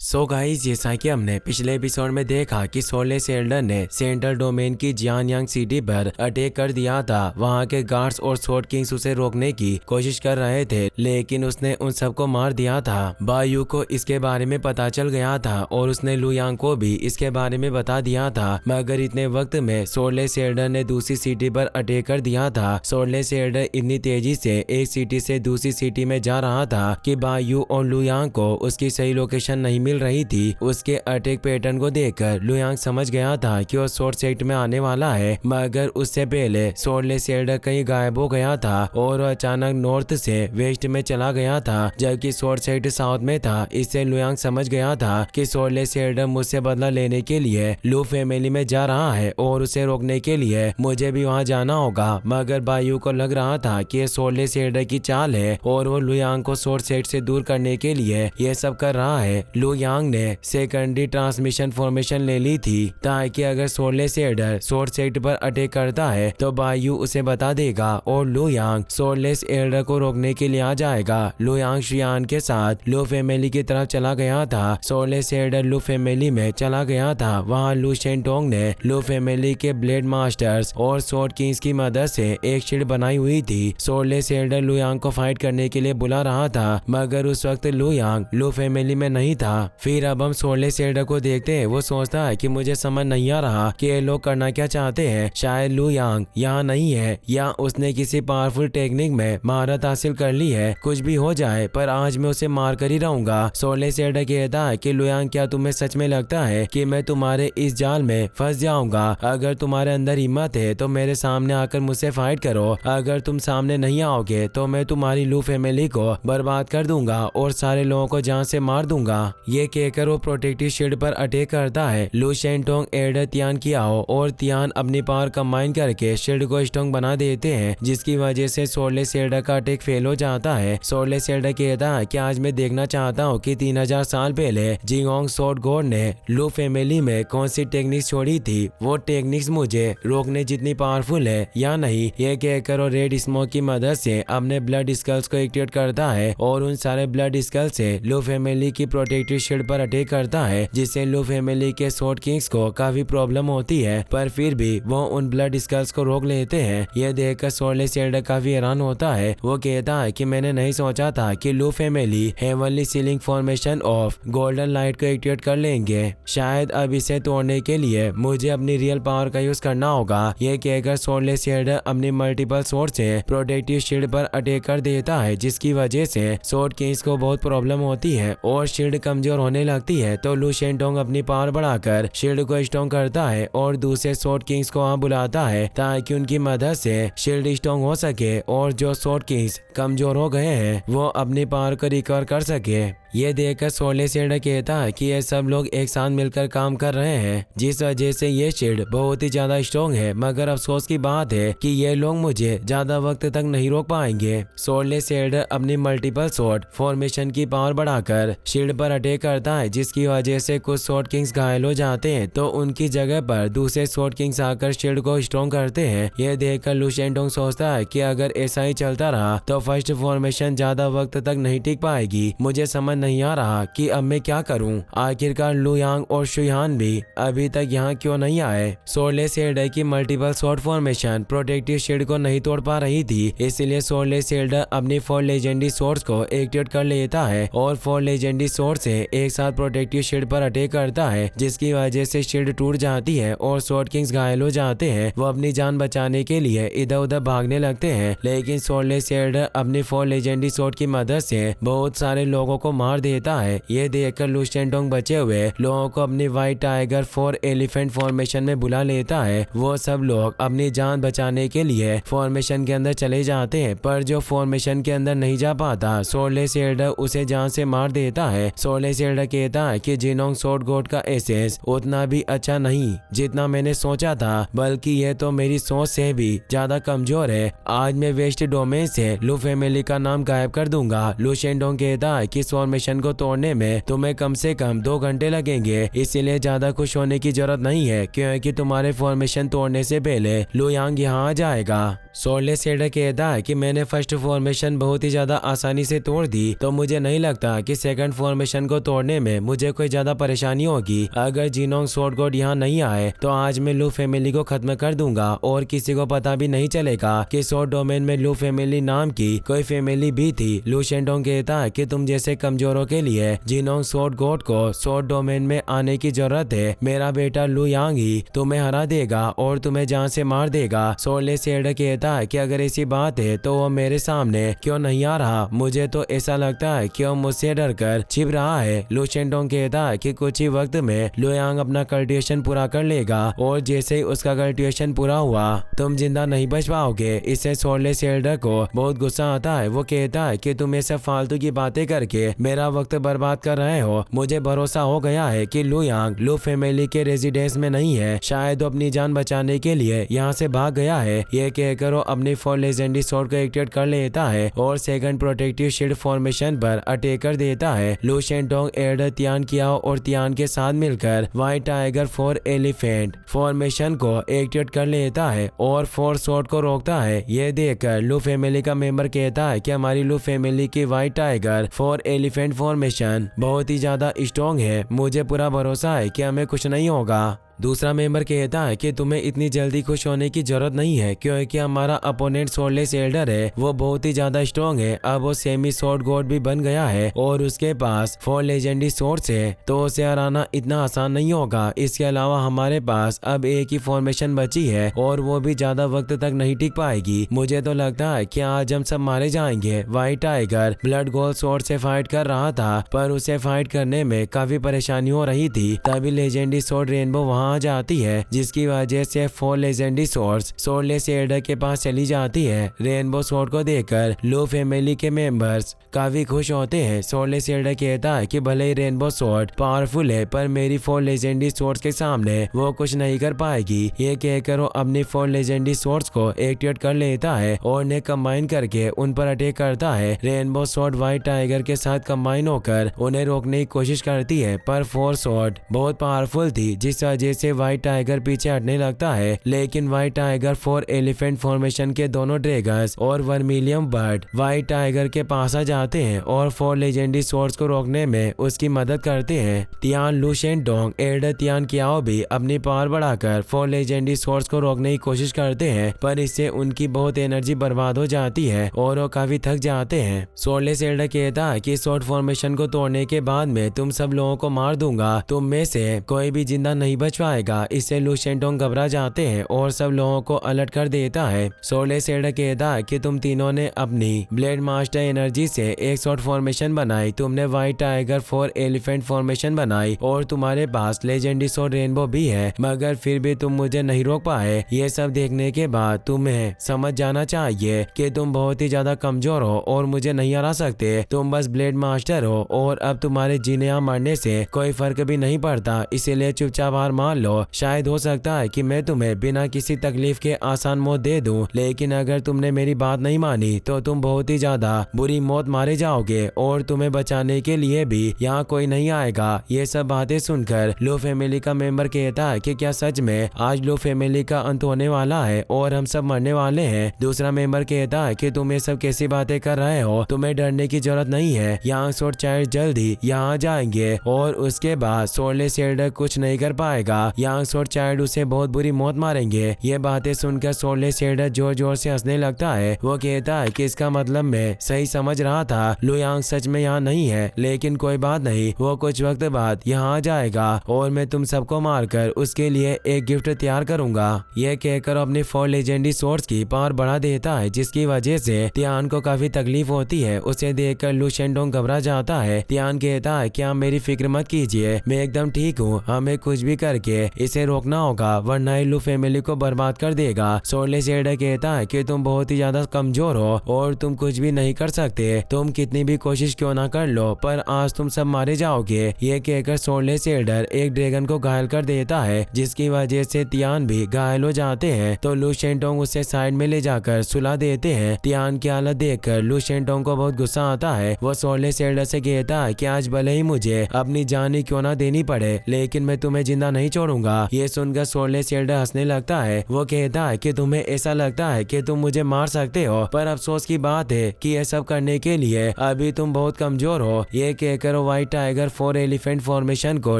So guys, जैसा कि हमने पिछले एपिसोड में देखा कि सोले सेल्डर ने सेंट्रल डोमेन की जियानयांग सिटी पर अटैक कर दिया था। वहां के गार्ड्स और स्वॉर्ड किंग्स उसे रोकने की कोशिश कर रहे थे, लेकिन उसने उन सबको मार दिया था। बायू को इसके बारे में पता चल गया था और उसने लुयांग को भी इसके बारे में बता दिया था, मगर इतने वक्त में सोले सेल्डर ने दूसरी सिटी पर अटैक कर दिया था। सोले सेल्डर इतनी तेजी से एक सिटी से दूसरी सिटी में जा रहा था कि बायू और लुयांग को उसकी सही लोकेशन नहीं मिल रही थी। उसके अटैक पैटर्न को देखकर लुयांग समझ गया था कि वो स्वॉर्ड सेक्ट में आने वाला है, मगर उससे पहले सोले सेल्डर कहीं गायब हो गया था और अचानक नॉर्थ से वेस्ट में चला गया था, जबकि स्वॉर्ड सेक्ट साउथ में था। इससे लुयांग समझ गया था कि सोले सेल्डर मुझसे बदला लेने के लिए लू फैमिली में जा रहा है और उसे रोकने के लिए मुझे भी वहां जाना होगा। मगर बायू को लग रहा था कि सोले सेल्डर की चाल है और वो लुयांग को स्वॉर्ड सेक्ट से दूर करने के लिए यह सब कर रहा है। लुयांग ने सेकेंडरी ट्रांसमिशन फॉर्मेशन ले ली थी ताकि अगर सोले सेल्डर स्वॉर्ड सेक्ट पर अटैक करता है तो बायू उसे बता देगा और लुयांग सोले सेल्डर को रोकने के लिए आ जाएगा। लुयांग शियान के साथ लू फैमिली की तरफ चला गया था। सोले सेल्डर लू फैमिली में चला गया था। वहाँ लू शेंटोंग ने लू फैमिली के ब्लेड मास्टर्स और स्वॉर्ड किंग्स की मदद से एक शील्ड बनाई हुई थी। सोले सेल्डर लुयांग को फाइट करने के लिए बुला रहा था, मगर उस वक्त लुयांग लू फैमिली में नहीं था। फिर अब हम सोले सेल्डर को देखते हैं। वो सोचता है कि मुझे समझ नहीं आ रहा कि ये लोग करना क्या चाहते हैं। शायद लुयांग यहाँ नहीं है या उसने किसी पावरफुल टेक्निक में महारत हासिल कर ली है। कुछ भी हो जाए, पर आज मैं उसे मार कर ही रहूंगा। सोले सेल्डर कहता है कि लुयांग, क्या तुम्हें सच में लगता है कि मैं तुम्हारे इस जाल में फंस जाऊंगा? अगर तुम्हारे अंदर हिम्मत है तो मेरे सामने आकर मुझसे फाइट करो। अगर तुम सामने नहीं आओगे तो मैं तुम्हारी लू फैमिली को बर्बाद कर दूंगा और सारे लोगों को जान से मार दूंगा। ये कहकर वो प्रोटेक्टिव शील्ड पर अटैक करता है। लू शेंटोंग एडर तियान की आओ और तियान अपनी पावर कंबाइन करके शील्ड को स्ट्रॉन्ग बना देते हैं, जिसकी वजह से सोले सेल्डर का अटैक फेल हो जाता है। सोले सेल्डर कहता है कि आज मैं देखना चाहता हूँ कि 3000 साल पहले जिंगोंग स्वॉर्ड गॉड ने लू फैमिली में कौन सी टेक्निक्स छोड़ी थी। वो टेक्निक्स मुझे रोकने जितनी पावरफुल है या नहीं। ये कहकर वो रेड स्मोक की मदद से अपने ब्लड स्कल्स को एक्टिवेट करता है और उन सारे ब्लड स्कल से लू फैमिली की प्रोटेक्टिव शील्ड पर अटैक करता है, जिससे लू फैमिली के स्वॉर्ड किंग्स को काफी प्रॉब्लम होती है, पर फिर भी वो उन ब्लड स्कल्स को रोक लेते हैं। यह देखकर सोले सेल्डर काफी हैरान होता है। वो कहता है कि मैंने नहीं सोचा था कि लू family heavenly ceiling formation of golden light को एक्टिवेट कर लेंगे। शायद अब इसे तोड़ने के लिए मुझे अपनी रियल पावर का यूज करना होगा। यह कहकर सोले सेल्डर अपनी मल्टीपल स्वॉर्ड से प्रोटेक्टिव शील्ड पर अटैक कर देता है, जिसकी वजह से स्वॉर्ड किंग्स को बहुत प्रॉब्लम होती है और शील्ड कमजोर होने लगती है। तो लू शेंटोंग अपनी पावर बढ़ाकर शील्ड को स्ट्रॉन्ग करता है और दूसरे स्वॉर्ड किंग्स को वहां बुलाता है ताकि उनकी मदद से शील्ड स्ट्रॉन्ग हो सके और जो स्वॉर्ड किंग्स कमजोर हो गए हैं वो अपनी पावर को रिकवर कर सके। ये देखकर सोले सेल्डर कहता है कि ये सब लोग एक साथ मिलकर काम कर रहे हैं, जिस वजह से ये शील्ड बहुत ही ज्यादा स्ट्रॉन्ग है। मगर अफसोस की बात है कि ये लोग मुझे ज्यादा वक्त तक नहीं रोक पाएंगे। सोले सेल्डर अपनी मल्टीपल स्वॉर्ड फॉर्मेशन की पावर बढ़ाकर शील्ड पर अटैक करता है, जिसकी वजह से कुछ स्वॉर्ड किंग्स घायल हो जाते हैं। तो उनकी जगह पर दूसरे स्वॉर्ड किंग्स आकर शील्ड को स्ट्रॉन्ग करते हैं। यह देखकर लू शेंटोंग सोचता है कि अगर ऐसा ही चलता रहा तो फर्स्ट फॉर्मेशन ज्यादा वक्त तक नहीं टिक पाएगी। मुझे समझ नहीं आ रहा कि अब मैं क्या करूं। आखिरकार लुयांग और शुयान भी अभी तक यहाँ क्यों नहीं आए। सोले सेल्डर की multiple sword formation protective shield को नहीं तोड़ पा रही थी, इसलिए सोले सेल्डर अपनी 4 लेजेंडरी स्वॉर्ड्स को एक्टिवेट कर लेता है और 4 लेजेंडरी स्वॉर्ड से एक साथ प्रोटेक्टिव शील्ड पर अटैक करता है, जिसकी वजह से शील्ड टूट जाती है और स्वॉर्ड किंग्स घायल हो जाते हैं। वो अपनी जान बचाने के लिए इधर उधर भागने लगते हैं, लेकिन सोले सेल्डर अपनी 4 लेजेंडरी स्वॉर्ड की मदद से बहुत सारे लोगों को मार देता है। ये देखकर लू शेंटोंग बचे हुए लोगों को अपनी व्हाइट टाइगर 4 एलिफेंट फॉर्मेशन में बुला लेता है। वो सब लोग अपनी जान बचाने के लिए फॉर्मेशन के अंदर चले जाते हैं, पर जो फॉर्मेशन के अंदर नहीं जा पाता सोले सेल्डर उसे जान से मार देता है। सोले सेल्डर कहता है कि जिनोंग स्वॉर्ड गॉड का एसेंस उतना भी अच्छा नहीं जितना मैंने सोचा था, बल्कि ये तो मेरी सोच से भी ज्यादा कमजोर है। आज मैं वेस्ट डोमेन से लू फैमिली का नाम गायब कर दूंगा। लू शेंटोंग कहता है कि फॉर्मेशन फॉर्मेशन को तोड़ने में तुम्हें कम से कम 2 घंटे लगेंगे, इसीलिए ज्यादा खुश होने की जरूरत नहीं है क्योंकि तुम्हारे फॉर्मेशन तोड़ने से पहले लू यांग यहाँ आ जाएगा। सोर्डलेस एल्डर कहता है कि मैंने फर्स्ट फॉर्मेशन बहुत ही ज्यादा आसानी से तोड़ दी, तो मुझे नहीं लगता कि सेकंड फॉर्मेशन को तोड़ने में मुझे कोई ज्यादा परेशानी होगी। अगर जिनोंग स्वॉर्ड गॉड यहाँ नहीं आए तो आज मैं लू फैमिली को खत्म कर दूंगा और किसी को पता भी नहीं चलेगा कि स्वॉर्ड डोमेन में लू फैमिली नाम की कोई फैमिली भी थी। लू शेंडोंग कहता है कि तुम जैसे कमजोरों के लिए जिनोंग स्वॉर्ड गॉड को स्वॉर्ड डोमेन में आने की जरूरत है। मेरा बेटा लू यांग ही तुम्हें हरा देगा और तुम्हें जान से मार देगा। सोर्डलेस एल्डर कहता है कि अगर ऐसी बात है तो वो मेरे सामने क्यों नहीं आ रहा। मुझे तो ऐसा लगता है कि वो मुझसे डरकर छिप रहा है। लू शेंडोंग कहता है कि कुछ ही वक्त में लू यांग अपना कल्टिवेशन पूरा कर लेगा और जैसे ही उसका कल्टिवेशन पूरा हुआ तुम जिंदा नहीं बच पाओगे। इससे सोर्डलेस एल्डर को बहुत गुस्सा आता है। वो कहता है कि तुम ऐसे फालतू की बातें करके मेरा वक्त बर्बाद कर रहे हो। मुझे भरोसा हो गया है कि लू यांग लू फैमिली के रेजिडेंस में नहीं है, शायद वो अपनी जान बचाने के लिए यहाँ से भाग गया है। ये कहकर वो अपनी 4 लेजेंडरी स्वॉर्ड को एक्टिवेट कर लेता है और सेकंड प्रोटेक्टिव शील्ड फॉर्मेशन पर अटैक कर देता है। लू शेंडोंग एल्डर तियान कियाओ और तियान के साथ मिलकर व्हाइट टाइगर 4 एलिफेंट फॉर्मेशन को एक्टिवेट कर लेता है और 4 स्वॉर्ड को रोकता है। ये देखकर लू फैमिली का मेंबर कहता है कि हमारी लू फैमिली की व्हाइट टाइगर 4 एलिफेंट फॉर्मेशन बहुत ही ज्यादा स्ट्रॉन्ग है। मुझे पूरा भरोसा है कि हमें कुछ नहीं होगा। दूसरा मेंबर कहता है कि तुम्हें इतनी जल्दी खुश होने की जरूरत नहीं है क्योंकि हमारा अपोनेंट सोर्डलेस एल्डर है, वो बहुत ही ज्यादा स्ट्रॉन्ग है। अब वो सेमी स्वॉर्ड गॉड भी बन गया है और उसके पास 4 लेजेंडरी स्वॉर्ड्स है, तो उसे हराना इतना आसान नहीं होगा। इसके अलावा हमारे पास अब एक ही फॉर्मेशन बची है और वो भी ज्यादा वक्त तक नहीं टिक पाएगी। मुझे तो लगता है कि आज हम सब मारे जाएंगे। White tiger blood gold sword से फाइट कर रहा था पर उसे फाइट करने में काफी परेशानी हो रही थी। तभी लेजेंडरी स्वॉर्ड रेनबो वहाँ आ जाती है, जिसकी वजह से 4 लेजेंडरी स्वॉर्ड्स सोर्डलेस एल्डर के पास चली जाती है। रेनबो स्वॉर्ड को देखकर लू फैमिली के मेंबर्स काफी खुश होते हैं। सोर्डलेस एल्डर कहता है कि भले ही रेनबो स्वॉर्ड पावरफुल है पर मेरी 4 लेजेंडरी स्वॉर्ड्स के सामने वो कुछ नहीं कर पाएगी। ये कहकर वो अपनी 4 लेजेंडरी स्वॉर्ड्स को एक्टिवेट कर लेता है और उन्हें कंबाइन करके उन पर अटैक करता है। रेनबो स्वॉर्ड व्हाइट टाइगर के साथ कंबाइन होकर उन्हें रोकने की कोशिश करती है पर 4 स्वॉर्ड बहुत पावरफुल थी, जिस वजह से व्हाइट टाइगर पीछे हटने लगता है। लेकिन व्हाइट टाइगर 4 एलिफेंट फॉर्मेशन के दोनों ड्रैगन्स और वर्मिलियम बर्ड व्हाइट टाइगर के पास आ जाते हैं और 4 लेजेंडरी स्वॉर्ड्स को रोकने में उसकी मदद करते हैं। तियान लू शेंडोंग एल्डर तियान कियाओ भी अपनी पावर बढ़ाकर 4 लेजेंडरी स्वॉर्ड्स को रोकने की कोशिश करते हैं पर इससे उनकी बहुत एनर्जी बर्बाद हो जाती है और वो काफी थक जाते हैं। सोर्डलेस एल्डर कहता है कि स्वॉर्ड फॉर्मेशन को तोड़ने के बाद में तुम सब लोगों को मार दूंगा, तुम में से कोई भी जिंदा नहीं बच पाएगा। इससे लू शेंडोंग घबरा जाते हैं और सब लोगों को अलर्ट कर देता है। सोर्डलेस एल्डर कहता है कि तुम तीनों ने अपनी ब्लेड मास्टर एनर्जी से एक स्वॉर्ड फॉर्मेशन बनाई, तुमने व्हाइट टाइगर 4 एलिफेंट फॉर्मेशन बनाई और तुम्हारे पास लेजेंडरी स्वॉर्ड रेनबो भी है, मगर फिर भी तुम मुझे नहीं रोक पाए। ये सब देखने के बाद तुम्हें समझ जाना चाहिए कि तुम बहुत ही ज्यादा कमजोर हो और मुझे नहीं हरा सकते। तुम बस ब्लेड मास्टर हो और अब तुम्हारे जीने या मरने से कोई फर्क भी नहीं पड़ता, इसीलिए चुपचाप हार मान लो। शायद हो सकता है कि मैं तुम्हें बिना किसी तकलीफ के आसान मौत दे दूं, लेकिन अगर तुमने मेरी बात नहीं मानी तो तुम बहुत ही ज्यादा बुरी मौत मारे जाओगे और तुम्हें बचाने के लिए भी यहाँ कोई नहीं आएगा। ये सब बातें सुनकर लू फैमिली का मेंबर कहता है कि क्या सच में आज लू फैमिली का अंत होने वाला है और हम सब मरने वाले हैं। दूसरा मेंबर कहता है कि तुम ये सब कैसी बातें कर रहे हो, तुम्हें डरने की जरूरत नहीं है। यहाँ स्वॉर्ड चाइल्ड जल्द ही यहाँ जाएंगे और उसके बाद सोर्डलेस एल्डर कुछ नहीं कर पाएगा। यहाँ स्वॉर्ड चाइल्ड उसे बहुत बुरी मौत मारेंगे। ये बातें सुनकर सोर्डलेस एल्डर जोर जोर से हंसने लगता है। वो कहता है कि इसका मतलब मैं सही समझ रहा था, लू यांग सच में यहाँ नहीं है, लेकिन कोई बात नहीं, वो कुछ वक्त बाद यहाँ आ जाएगा और मैं तुम सबको मारकर उसके लिए एक गिफ्ट तैयार करूंगा। यह कहकर अपनी 4 लेजेंडरी स्वॉर्ड्स की पावर बढ़ा देता है, जिसकी वजह से तियान को काफी तकलीफ होती है। उसे देखकर लू शेंडोंग घबरा जाता है। तियान कहता है कि आप मेरी फिक्र मत कीजिए, मैं एकदम ठीक हूँ, हमें कुछ भी करके के इसे रोकना होगा वरना ये लू फैमिली को बर्बाद कर देगा। सोरले शेल्डर कहता है कि तुम बहुत ही ज्यादा कमजोर हो और तुम कुछ भी नहीं कर सकते, तुम कितनी भी कोशिश क्यों ना कर लो पर आज तुम सब मारे जाओगे। ये कहकर सोरले शेल्डर एक ड्रैगन को घायल कर देता है जिसकी वजह से तियान भी घायल हो जाते हैं। तो लू शेंटोंग उसे साइड में ले जाकर सुला देते हैं। तियान की हालत देखकर लू शेंटोंग को बहुत गुस्सा आता है। वो सोरले शेल्डर से कहता है कि आज भले ही मुझे अपनी जान ही क्यों ना देनी पड़े लेकिन मैं तुम्हें जिंदा नहीं छोड़ूंगा। ये सुनकर सोरले शेल्डर हंसने लगता है। वो कहता है कि तुम्हें ऐसा लगता है कि तुम मुझे मार सकते हो पर अफसोस की बात है कि ये सब करने के लिए अभी तुम बहुत कमजोर हो। ये कहकर व्हाइट टाइगर 4 एलिफेंट फॉर्मेशन को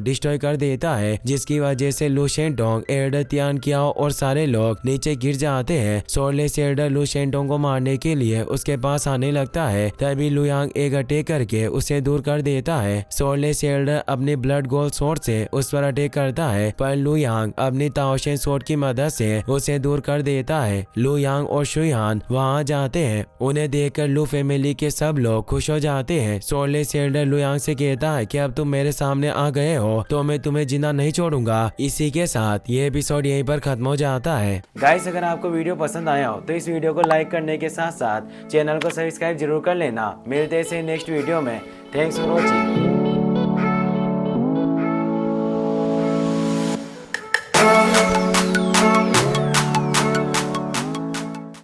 डिस्ट्रॉय कर देता है जिसकी वजह से लू शेंटोंग, एल्डर तियान कियाओ और सारे लोग नीचे गिर जाते हैं। सोरले शेल्डर लू शेंटोंग को मारने के लिए उसके पास आने लगता है तभी लू यांग एक अटैक करके उसे दूर कर देता है। सोरले शेल्डर अपने ब्लड गोल्ड स्वॉर्ड से उस पर अटैक करता है पर लू यांग अपनी ताओशेन स्वॉर्ड की मदद से उसे दूर कर देता है। लू यांग और शुयान वहां जाते हैं। उन्हें देखकर लू फैमिली के सब लोग खुश हो जाते हैं। सोरले शेल्डर लू यांग से कहता है कि अब तुम मेरे सामने आ गए हो तो मैं तुम्हें जिंदा नहीं छोड़ूंगा। इसी के साथ ये एपिसोड यहीं पर खत्म हो जाता है। गाइस अगर आपको वीडियो पसंद आया हो तो इस वीडियो को लाइक करने के साथ साथ चैनल को सब्सक्राइब जरूर कर लेना। मिलते हैं नेक्स्ट वीडियो में। Thanks for watching.